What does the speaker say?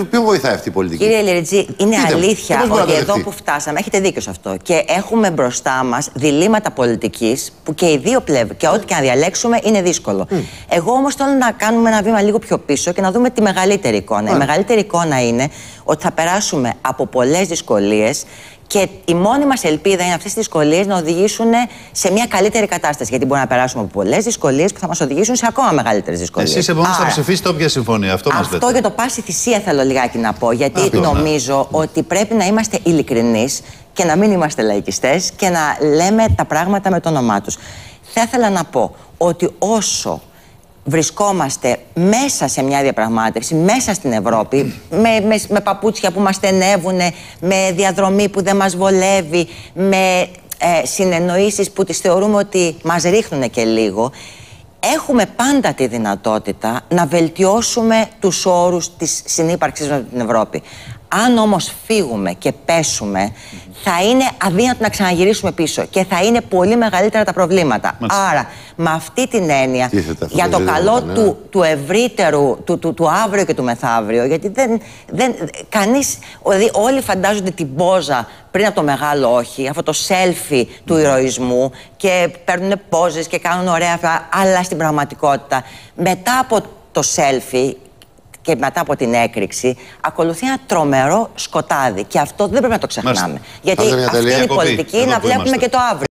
Ποιον βοηθάει αυτή η πολιτική? Κύριε Λιριτζή, είναι αλήθεια ότι εδώ που φτάσαμε, έχετε δίκιο σε αυτό. Και έχουμε μπροστά μας διλήμματα πολιτικής που και οι δύο πλευρές, και ό,τι και να διαλέξουμε, είναι δύσκολο. Εγώ όμως θέλω να κάνουμε ένα βήμα λίγο πιο πίσω και να δούμε τη μεγαλύτερη εικόνα. Η μεγαλύτερη εικόνα είναι ότι θα περάσουμε από πολλές δυσκολίες. Και η μόνη μας ελπίδα είναι αυτές τις δυσκολίες να οδηγήσουν σε μια καλύτερη κατάσταση. Γιατί μπορούμε να περάσουμε από πολλές δυσκολίες που θα μας οδηγήσουν σε ακόμα μεγαλύτερες δυσκολίες. Εσείς επομένως θα ψηφίσετε όποια συμφωνία. Αυτό για το πάση θυσία θέλω λιγάκι να πω. Γιατί νομίζω ότι πρέπει να είμαστε ειλικρινείς και να μην είμαστε λαϊκιστές και να λέμε τα πράγματα με το όνομά τους. Θα ήθελα να πω ότι όσο βρισκόμαστε μέσα σε μια διαπραγμάτευση, μέσα στην Ευρώπη, με παπούτσια που μας στενεύουν, με διαδρομή που δεν μας βολεύει, με συνεννοήσεις που τις θεωρούμε ότι μας ρίχνουν και λίγο, έχουμε πάντα τη δυνατότητα να βελτιώσουμε τους όρους της συνύπαρξης με την Ευρώπη. Αν όμως φύγουμε και πέσουμε, θα είναι αδύνατο να ξαναγυρίσουμε πίσω και θα είναι πολύ μεγαλύτερα τα προβλήματα. Άρα, με αυτή την έννοια, για το καλό του ευρύτερου, του αύριο και του μεθαύριο, γιατί κανείς, δηλαδή όλοι φαντάζονται την πόζα πριν από το μεγάλο όχι, αυτό το selfie του ηρωισμού και παίρνουν πόζες και κάνουν ωραία αυτά, αλλά στην πραγματικότητα, μετά από το selfie και μετά από την έκρηξη, ακολουθεί ένα τρομερό σκοτάδι. Και αυτό δεν πρέπει να το ξεχνάμε. Γιατί αυτή είναι η πολιτική, να βλέπουμε και το αύριο.